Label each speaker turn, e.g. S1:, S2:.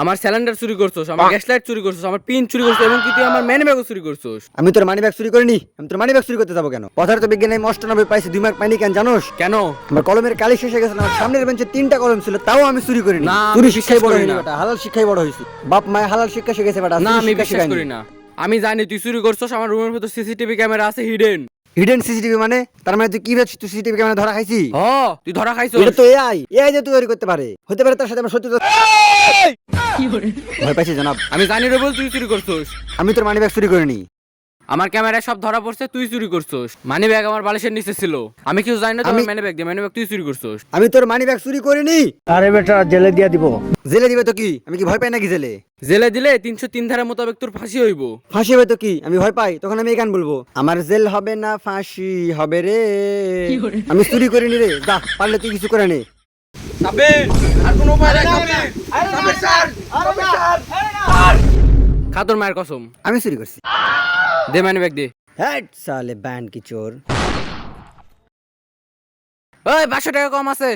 S1: আমার সিলিন্ডার চুরি করছস, আমার গ্যাস লাইট চুরি করছস, আমার পিন চুরি করছস এবং কি তুই আমার মানি ব্যাগও চুরি করছস।
S2: আমি তোর মানি ব্যাগ চুরি করিনি, আমি তোর মানি ব্যাগ চুরি করতে যাবো কেন? পদার্থ বিজ্ঞানে আমি 98 পাইছি, 2 মার্ক পাইনি কেন জানোস?
S1: কেন?
S2: আমার কলমের কালি শেষ হয়ে গেছে, আমার সামনের বেঞ্চে 3টা কলম ছিল, তাও আমি চুরি করিনি।
S1: না, আমি
S2: চুরি
S1: বিশ্বাস
S2: শিক্ষাই বড়
S1: করি
S2: হয়নি
S1: না।
S2: বেটা, হালাল শিক্ষাই বড় হইছি। বাপ মায়ের হালাল শিক্ষা শিখেছে বেটা,
S1: না,
S2: চুরি
S1: আমি
S2: শিক্ষা
S1: বিশ্বাস
S2: শিখায়নি।
S1: করি না। আমি জানি তুই চুরি করছস, আমার রুমের ভিতর সিসিটিভি ক্যামেরা আছে হিডেন।
S2: হিডেন সিসিটিভি মানে? তার মানে তুই কি ভাবছিস তুই সিসিটিভি ক্যামেরা ধরা খাইছি?
S1: তুই ধরা খাইছস।
S2: এটা তো এআই, এআই যে তৈরি করতে পারে, হতে পারে তার সাথে আমার সত্যি। ভয় পাইছি জনাব?
S1: আমি জানি রে বল তুই চুরি করছস।
S2: আমি তোর মানি ব্যাগ চুরি করিনি।
S1: আমার ক্যামেরায় সব ধরা পড়ছে, তুই চুরি করছস। মানি ব্যাগ আমার বালিশের নিচে ছিল, আমি কিছু জানি না। তোর মানি ব্যাগ দে, মানি ব্যাগ তুই চুরি করছস।
S2: আমি তোর মানি ব্যাগ চুরি করিনি।
S3: আরে বেটা জেলে দিয়া দিব।
S2: জেলে দিবে তো কি? আমি কি ভয় পাই নাকি জেলে?
S1: জেলে দিলে 303 ধারা মোতাবেক তোর ফাঁসি হইব।
S2: ফাঁসি হবে তো কি? আমি ভয় পাই? তখন আমি এই গান বলবো, আমার জেল হবে না ফাঁসি হবে রে। আমি চুরি করিনি রে, যা পারলে তুই কিছু করে নে।
S1: সাবির, আর কোনো উপায় নাই সাবির। সাবির স্যার, খা তোর মায়ের কসম।
S2: আমি চুরি করছি।
S1: দে মানি ব্যাগ দে।
S2: হ্যাট সালে ব্যান্ড কি চোর।
S1: ওই 500 টাকা কম আছে।